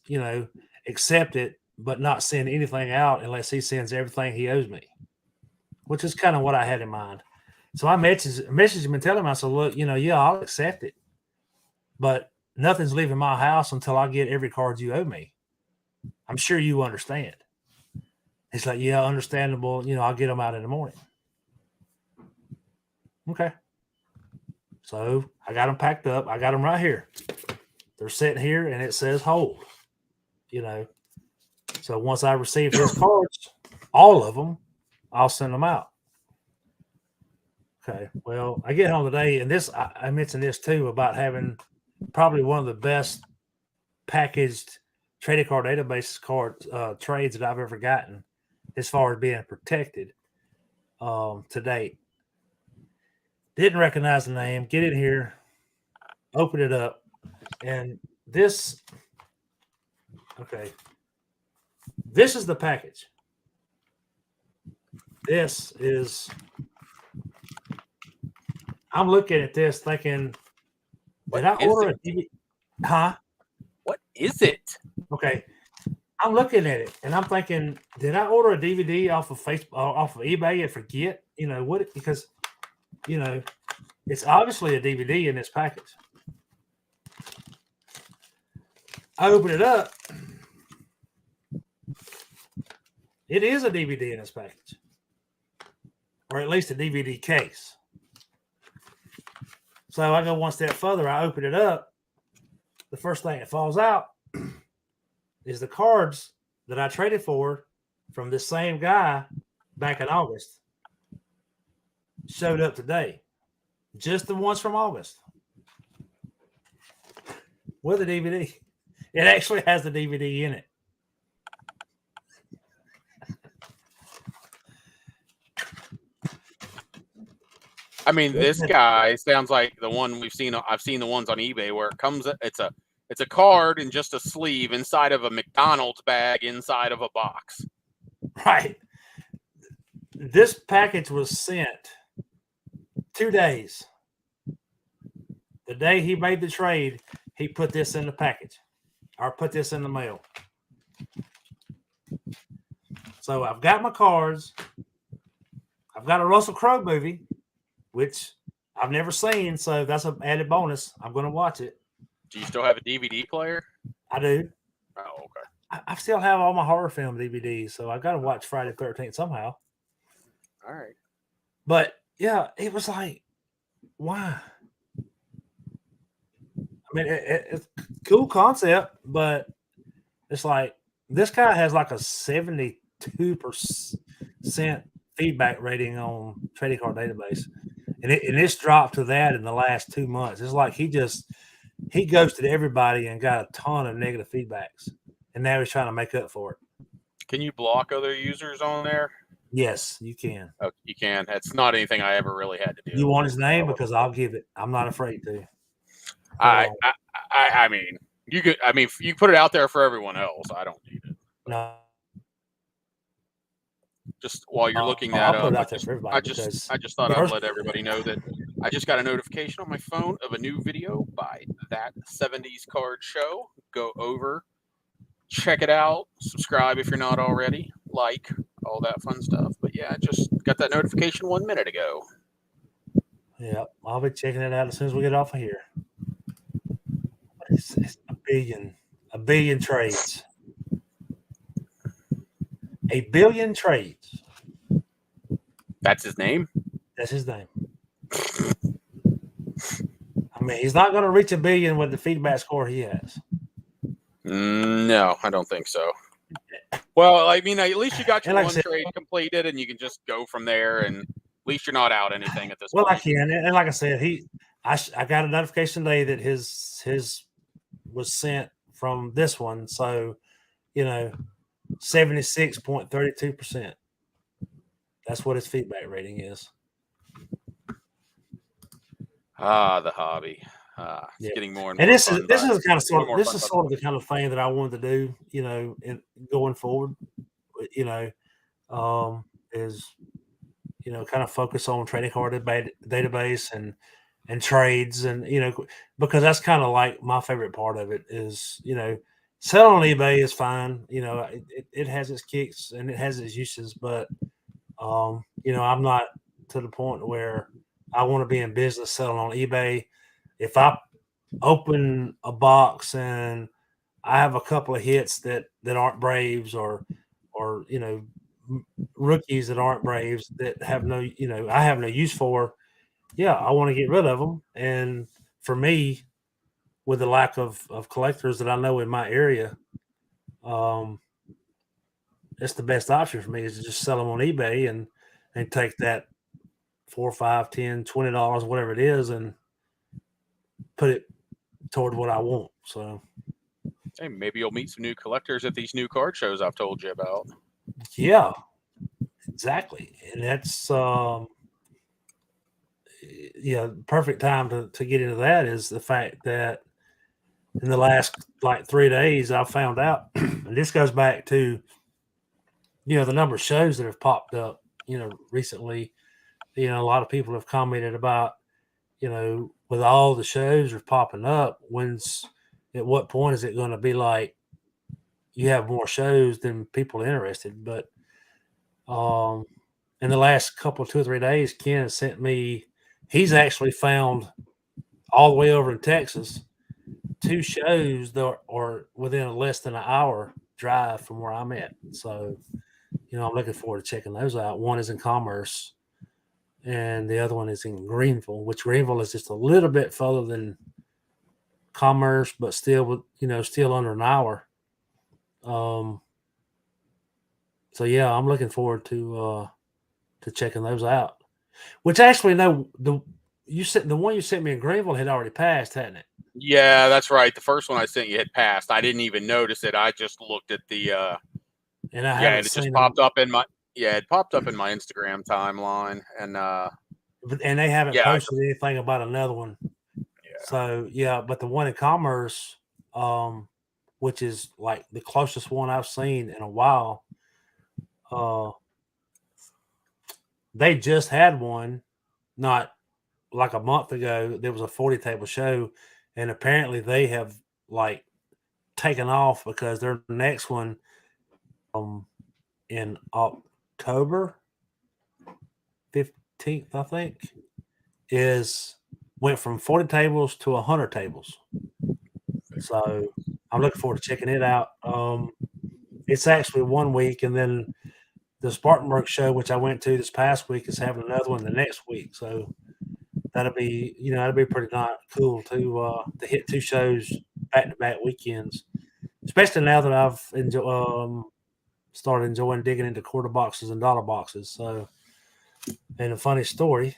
accept it but not send anything out unless he sends everything he owes me, which is kind of what I had in mind. So I messaged him and tell him, I said, look, I'll accept it, but nothing's leaving my house until I get every card you owe me. I'm sure you understand. He's like, yeah, understandable. I'll get them out in the morning. Okay. So I got them packed up. I got them right here. They're sitting here and it says hold, So once I receive his cards, all of them, I'll send them out. Okay. Well, I get home today, and I mentioned this too, about having probably one of the best packaged trading card database trades that I've ever gotten, as far as being protected to date. Didn't recognize the name. Get in here, open it up, and this. Okay, this is the package. This is. I'm looking at this thinking, did I order a DVD? Huh? What is it? Okay. I'm looking at it and I'm thinking, did I order a DVD off of Facebook, off of eBay and forget? What? Because, it's obviously a DVD in this package. I open it up. It is a DVD in this package, or at least a DVD case. So I go one step further. I open it up. The first thing that falls out is the cards that I traded for from this same guy back in August. Showed up today. Just the ones from August. With a DVD. It actually has the DVD in it. I mean, this guy sounds like the one we've seen. I've seen the ones on eBay where it comes. It's a card in just a sleeve inside of a McDonald's bag inside of a box. Right. This package was sent 2 days. The day he made the trade, he put this in the package, or put this in the mail. So I've got my cards. I've got a Russell Crowe movie, which I've never seen, so that's an added bonus. I'm going to watch it. Do you still have a DVD player? I do. Oh, okay. I still have all my horror film DVDs, so I've got to watch Friday the 13th somehow. All right. But, yeah, it was like, why? I mean, it's a cool concept, but it's like this guy has like a 72% feedback rating on trading card database. And it's dropped to that in the last 2 months. It's like he ghosted everybody and got a ton of negative feedbacks. And now he's trying to make up for it. Can you block other users on there? Yes, you can. Oh, you can. That's not anything I ever really had to do. You want his name? Because I'll give it. I'm not afraid to. I mean, you could. I mean, you put it out there for everyone else. I don't need it. No. Just while you're looking that I'll put up, it out there for everybody. I just thought I'd let everybody know that I just got a notification on my phone of a new video by That 70s Card Show. Go over, check it out, subscribe if you're not already, like, all that fun stuff. But yeah, I just got that notification 1 minute ago. Yeah, I'll be checking it out as soon as we get off of here. It's a billion trades. A billion trades. That's his name? That's his name. I mean, he's not going to reach a billion with the feedback score he has. No, I don't think so. Well, I mean, at least you got your like one trade completed, and you can just go from there, and at least you're not out anything at this point. Well, I can, and like I said, I got a notification today that his was sent from this one, so 76.32%. That's what his feedback rating is. The hobby. It's getting more and more. And this fun, is sort of the kind of thing that I wanted to do, in going forward, is kind of focus on trading card database and trades, and because that's kind of like my favorite part of it is selling on eBay is fine. It has its kicks and it has its uses, but I'm not to the point where I want to be in business selling on eBay. If I open a box and I have a couple of hits that aren't Braves or rookies that aren't Braves that have I have no use for, I want to get rid of them. And for me, with the lack of collectors that I know in my area, it's the best option for me is to just sell them on eBay and take that $4, $5, $10, $20, whatever it is, and put it toward what I want. So, hey, maybe you'll meet some new collectors at these new card shows I've told you about. Yeah, exactly. And that's perfect time to get into that is the fact that in the last 3 days I found out, and this goes back to the number of shows that have popped up recently. A lot of people have commented about with all the shows are popping up, at what point is it going to be like you have more shows than people are interested? But in the last 2 or 3 days, Ken sent me, he's actually found all the way over in Texas 2 shows that are within less than an hour drive from where I'm at. So, I'm looking forward to checking those out. One is in Commerce and the other one is in Greenville, which Greenville is just a little bit further than Commerce, but still, still under an hour. So yeah, I'm looking forward to checking those out. Which actually, no, the one you sent me in Greenville had already passed, hadn't it? Yeah, that's right. The first one I sent you had passed. I didn't even notice it. I just looked at the and it just popped up in my Instagram timeline, and they haven't posted anything about another one. Yeah. So but the one in Commerce, which is like the closest one I've seen in a while, they just had one not like a month ago. There was a 40 table show, and apparently they have taken off because their next one in October 15th, I think, went from 40 tables to 100 tables. So I'm looking forward to checking it out. It's actually 1 week, and then the Spartanburg show, which I went to this past week, is having another one the next week. So that'll be pretty cool to hit 2 shows back-to-back weekends, especially now that I've started enjoying digging into quarter boxes and dollar boxes. So, and a funny story,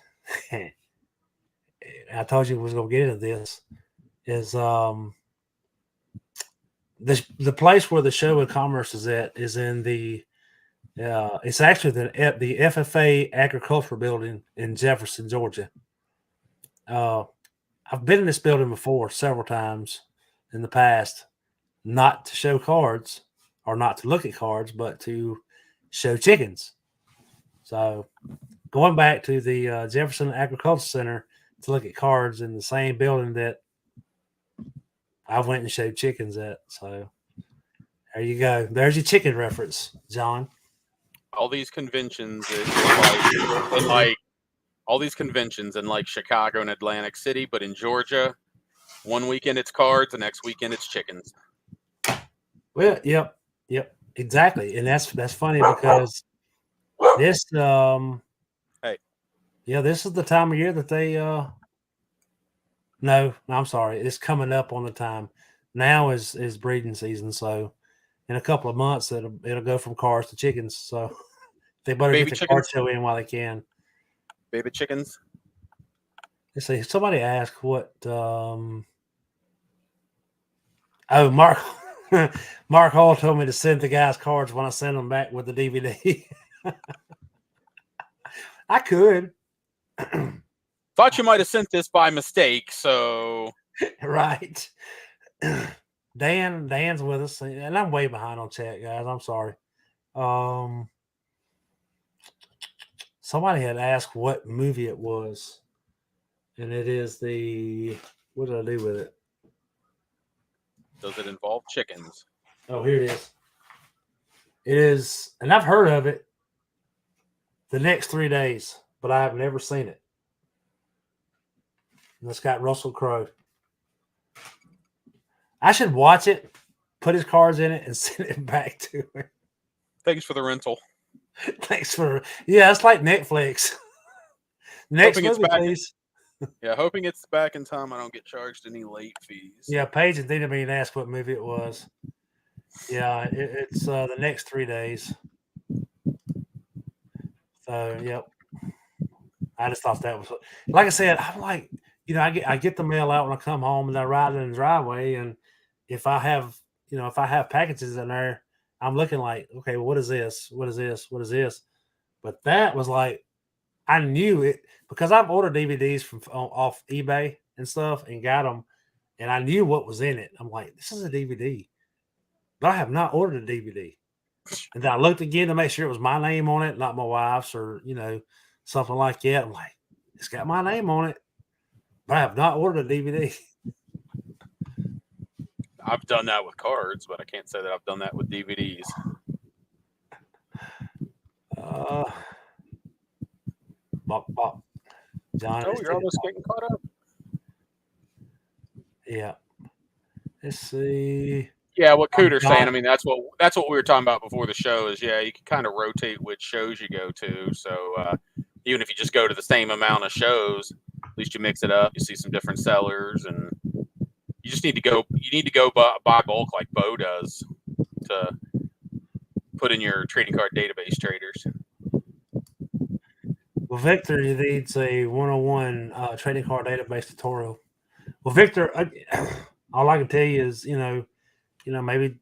I told you I was going to get into this, is the place where the show of Commerce is at is in the it's actually the FFA Agriculture Building in Jefferson, Georgia. I've been in this building before several times in the past, not to show cards or not to look at cards, but to show chickens. So going back to the Jefferson Agriculture Center, to look at cards in the same building that I went and showed chickens at. So there you go. There's your chicken reference, John. All these conventions in all these conventions in like Chicago and Atlantic City, but in Georgia, one weekend it's cards, the next weekend it's chickens. Well, yep, exactly, and that's funny because this Hey, yeah, this is the time of year that they no, I'm sorry, it's coming up on the time. Now is breeding season, so in a couple of months it'll go from cars to chickens. So they better baby get the car chickens, show in while they can. baby chickens. Let's see. Somebody asked what oh, Mark Mark Hall told me to send the guys cards when I send them back with the DVD. I could. Thought you might have sent this by mistake, so Right. Dan's with us, and I'm way behind on chat, guys. I'm sorry. Somebody had asked what movie it was, and it is the what did I do with it? does it involve chickens? Oh, here it is. It is, and I've heard of it. The Next 3 Days, but I have never seen it. And it's got Russell Crowe. I should watch it, put his cards in it, and send it back to him. Thanks for the rental. Thanks for it's like Netflix. Next Hoping it's movie, back. please. Yeah, hoping it's back in time. I don't get charged any late fees. Yeah, Paige and Dina being asked what movie it was. Yeah, it's The Next 3 Days. So, yep. I just thought that was like I said. I'm like, I get the mail out when I come home, and I ride it in the driveway, and if I have packages in there, I'm looking like, okay, well, what is this? What is this? What is this? But that was like, I knew it because I've ordered DVDs from off eBay and stuff and got them, and I knew what was in it. I'm like, this is a DVD, but I have not ordered a DVD. And then I looked again to make sure it was my name on it, not my wife's or something like that. I'm like, it's got my name on it, but I have not ordered a DVD. I've done that with cards, but I can't say that I've done that with DVDs. Bop. John. Oh, you're almost getting caught up. Yeah. Let's see. Yeah, what Cooter's saying. I mean, that's what we were talking about before the show. Is you can kind of rotate which shows you go to. So even if you just go to the same amount of shows, at least you mix it up. You see some different sellers, and you just need to go. You need to go buy bulk like Bo does to put in your trading card database traders. Well, Victor needs a 101 trading card database tutorial. Well, Victor, all I can tell you is, maybe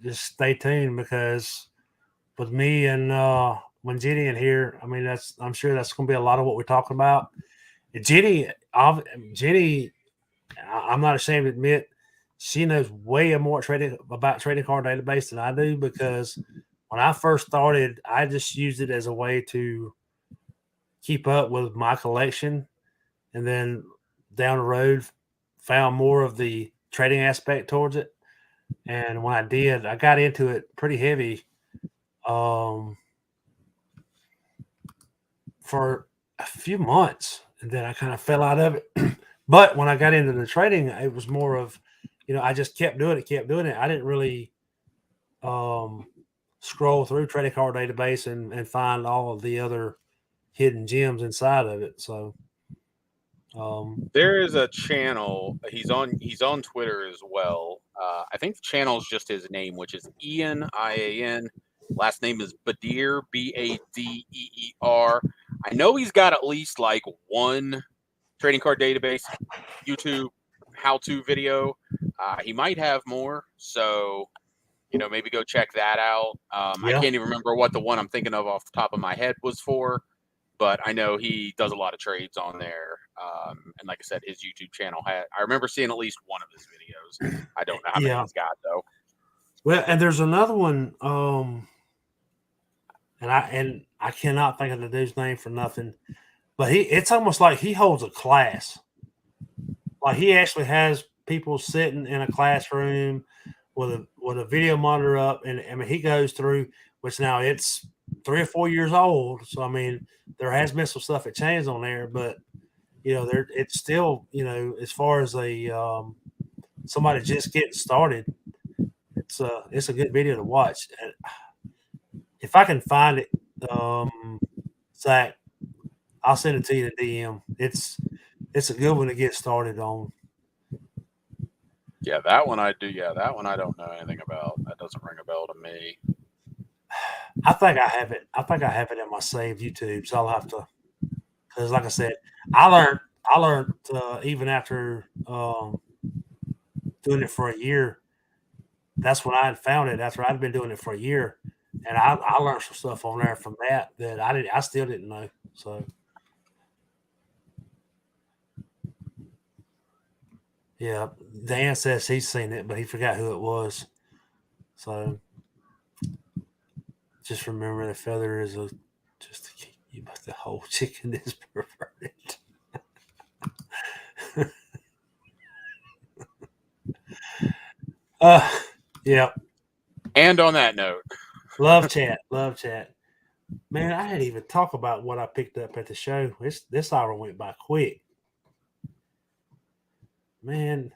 just stay tuned because with me and when Jenny in here, I mean, I'm sure that's going to be a lot of what we're talking about. Jenny, I'm not ashamed to admit, she knows way more about trading card database than I do because when I first started, I just used it as a way to keep up with my collection, and then down the road found more of the trading aspect towards it. And when I did, I got into it pretty heavy for a few months, and then I kind of fell out of it. But when I got into the trading, it was more of, I just kept doing it. I didn't really scroll through trading card database and find all of the other hidden gems inside of it. So there is a channel. He's on Twitter as well. I think the channel is just his name, which is Ian, IAN. Last name is Badeer, Badeer. I know he's got at least like one trading card database YouTube how-to video. He might have more, so maybe go check that out. I can't even remember what the one I'm thinking of off the top of my head was for, but I know he does a lot of trades on there. And like I said, his YouTube channel I remember seeing at least one of his videos. I don't know how many he's got though. Well, and there's another one, and I cannot think of the dude's name for nothing, but it's almost like he holds a class. Like he actually has people sitting in a classroom with a video monitor up, and I mean he goes through, which now it's 3 or 4 years old. So I mean there has been some stuff that changed on there, but there it's still as far as somebody just getting started, it's a good video to watch. And if I can find it, Zach, I'll send it to you to DM. It's a good one to get started on. Yeah, that one I do. Yeah, that one I don't know anything about. That doesn't ring a bell to me. I think I have it. I think I have it in my saved YouTube, so I'll have to. Because, like I said, I learned even after doing it for a year. That's when I had found it. After I'd been doing it for a year, and I learned some stuff on there from that I still didn't know. So. Yeah, Dan says he's seen it, but he forgot who it was. So just remember the feather is just to keep you, but the whole chicken is perverted. Yeah. And on that note, Love chat. Man, I didn't even talk about what I picked up at the show. This hour went by quick. Man,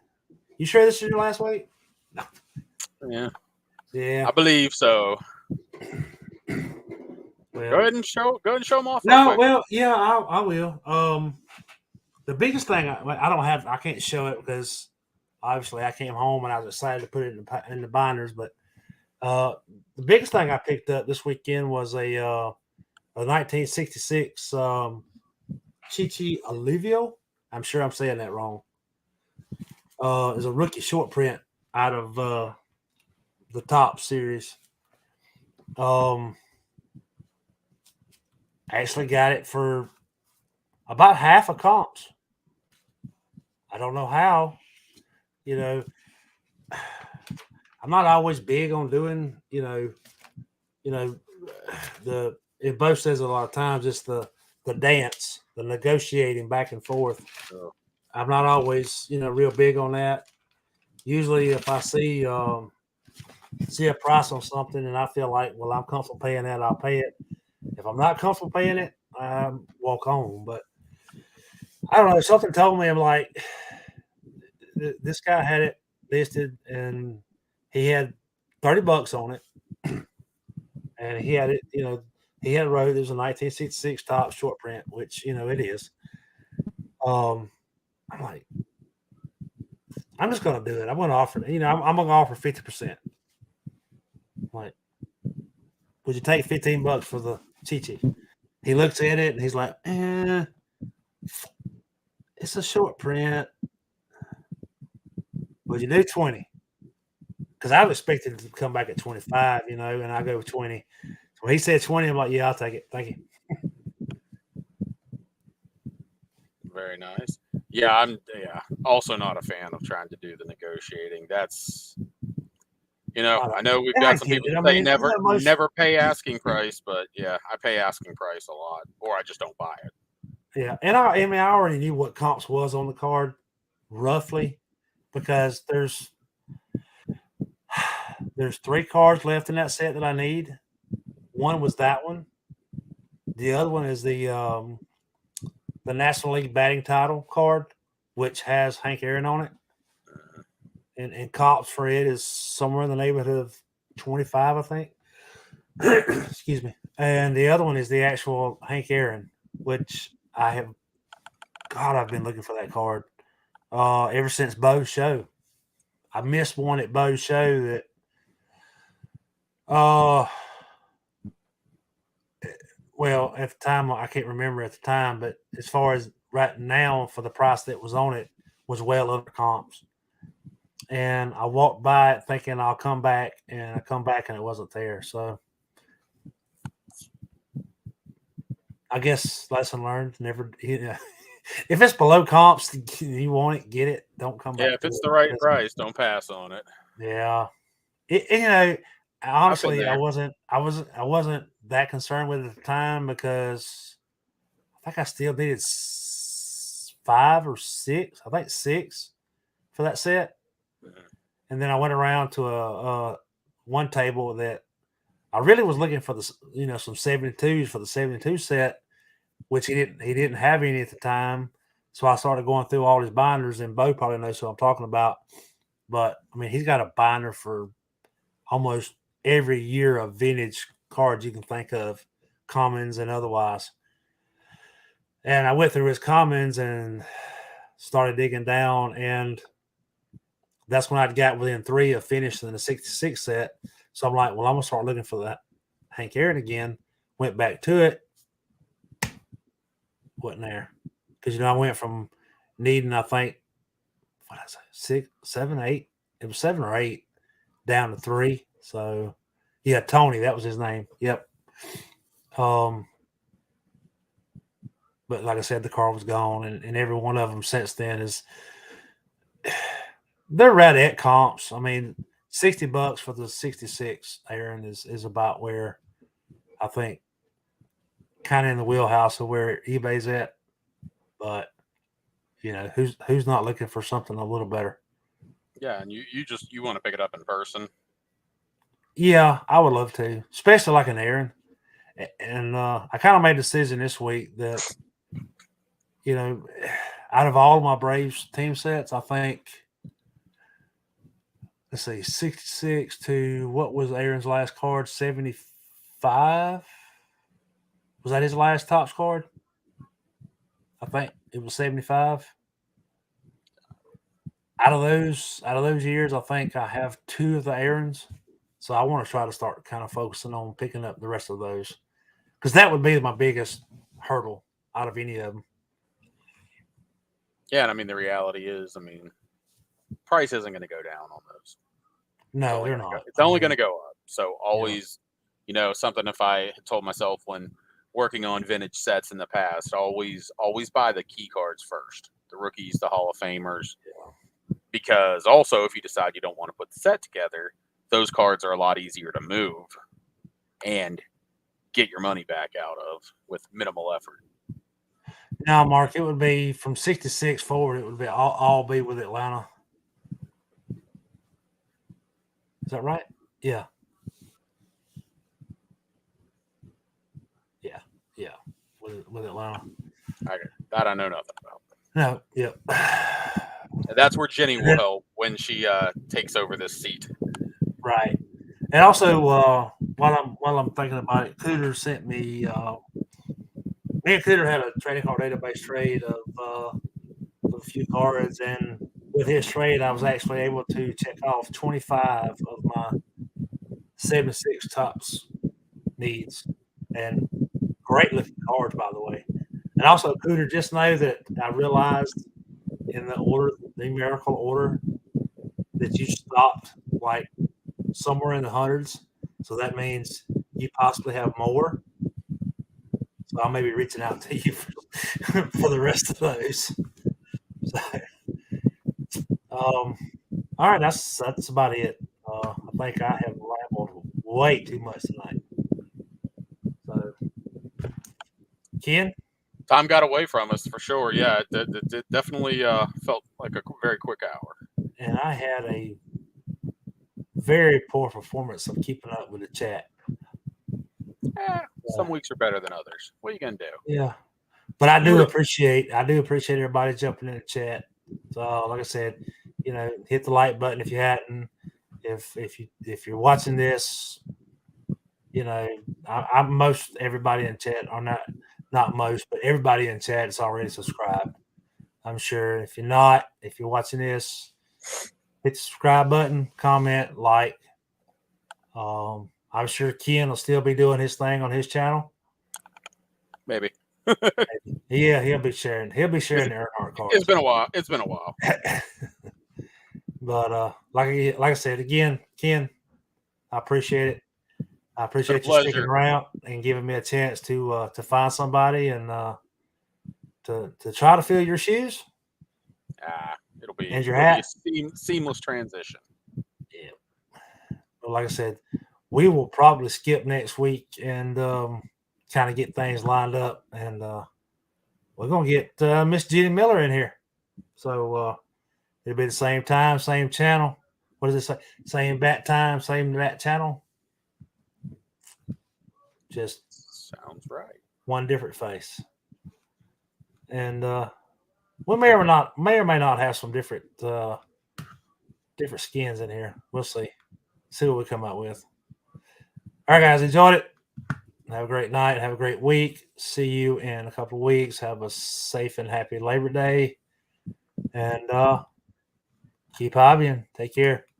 you sure this is your last week? No. Yeah. Yeah. I believe so. Well, go ahead and show them off. No, well, yeah, I will. The biggest thing I can't show it because obviously I came home and I was excited to put it in the binders. But the biggest thing I picked up this weekend was a 1966 Chichi Olivio. I'm sure I'm saying that wrong. Is a rookie short print out of the top series. I actually got it for about half a comps. I don't know how. I'm not always big on doing, it both says a lot of times it's the dance, the negotiating back and forth. Oh. I'm not always, real big on that. Usually if I see a price on something and I feel like, well, I'm comfortable paying that, I'll pay it. If I'm not comfortable paying it, I walk on. But I don't know. Something told me, I'm like, this guy had it listed and he had $30 on it. And he had it, he had wrote there's a 1966 top short print, which, it is. I'm like, I'm just going to do it. I'm going to offer, I'm going to offer 50%. Like, would you take $15 for the Chichi? He looks at it and he's like, it's a short print. Would you do 20? Because I was expected to come back at 25, and I go with 20. So when he said 20, I'm like, yeah, I'll take it. Thank you. Very nice. Yeah, I'm also not a fan of trying to do the negotiating. That's I know we've got some people that say never pay asking price, but yeah, I pay asking price a lot, or I just don't buy it. Yeah, and I already knew what comps was on the card, roughly, because there's 3 cards left in that set that I need. One was that one. The other one is the National League batting title card, which has Hank Aaron on it. And comps for it is somewhere in the neighborhood of 25, I think. Excuse me. And the other one is the actual Hank Aaron, which I've been looking for that card ever since Bo's show. I missed one at Bo's show that well, at the time, I can't remember at the time, but as far as right now, for the price that was on it, was well under comps. And I walked by it thinking I'll come back, and I come back and it wasn't there. So I guess lesson learned. Never, if it's below comps, you want it, get it. Don't come back. Yeah, if it's the right price, don't pass on it. Yeah, honestly, I wasn't that concerned with it at the time because think I still needed 5 or 6. I think 6 for that set. And then I went around to a one table that I really was looking for some 72s for the 72 set, which he didn't have any at the time. So I started going through all his binders, and Bo probably knows who I'm talking about. But I mean, he's got a binder for almost every year of vintage cards you can think of, commons and otherwise. And I went through his commons and started digging down, and that's when I got within 3 of finishing the 66 set. So I'm like, well, I'm gonna start looking for that Hank Aaron again. Went back to it, wasn't there, because I went from needing, I think, what I say, 6, 7, 8. It was 7 or 8 down to 3. So yeah, Tony, that was his name. Yep. But like I said, the car was gone, and every one of them since then is they're right at comps. I mean, $60 for the 66 Aaron is about where I think kind of in the wheelhouse of where eBay's at. But who's not looking for something a little better? Yeah, and you want to pick it up in person. Yeah, I would love to, especially like an Aaron. And I kind of made a decision this week that out of all of my Braves team sets, I think, let's see, 66 to what was Aaron's last card? 75? Was that his last Topps card? I think it was 75. Out of those years, I think I have 2 of the Aarons. So I want to try to start kind of focusing on picking up the rest of those, because that would be my biggest hurdle out of any of them. Yeah, and I mean the reality is, price isn't going to go down on those. No, they're not. It's only going to go up. So always, something if I had told myself when working on vintage sets in the past, always buy the key cards first, the rookies, the Hall of Famers, because also if you decide you don't want to put the set together, those cards are a lot easier to move and get your money back out of with minimal effort. Now, Mark, it would be from 66 forward. It would be all be with Atlanta. Is that right? Yeah. Yeah. With Atlanta. That I know nothing about. No. Yep. That's where Jenny will help when she takes over this seat. Right. And also, while I'm thinking about it, Cooter sent me. Me and Cooter had a trading card database trade of a few cards, and with his trade, I was actually able to check off 25 of my 76 Topps needs, and great looking cards, by the way. And also, Cooter, just know that I realized in the numerical order, that you stopped like somewhere in the hundreds. So that means you possibly have more. So I may be reaching out to you for the rest of those. So, all right, that's about it. I think I have rambled way too much tonight. So, Ken? Time got away from us for sure. Yeah, it definitely felt like a very quick hour. And I had a very poor performance of keeping up with the chat. Some weeks are better than others. What are you gonna do? Yeah, but I do appreciate everybody jumping in the chat. So, like I said, hit the like button if you hadn't. If you're watching this, I'm most everybody in chat, or not most, but everybody in chat is already subscribed. I'm sure. If you're watching this, hit the subscribe button, comment, like. I'm sure Ken will still be doing his thing on his channel. Maybe. Yeah, he'll be sharing the Earnhardt cards. It's been a while. But like I said again, Ken, I appreciate it. I appreciate you sticking around and giving me a chance to find somebody and to try to fill your shoes. It'll be a seamless transition. Yeah. But like I said, we will probably skip next week and kind of get things lined up and we're gonna get Miss Jenny Miller in here. So it'll be the same time, same channel. What does it say? Same bat time, same bat channel. Just sounds right. one different face. And we may or may not have some different skins in here. We'll see. See what we come up with. All right, guys, enjoyed it. Have a great night. Have a great week. See you in a couple of weeks. Have a safe and happy Labor Day. And keep hobbying. Take care.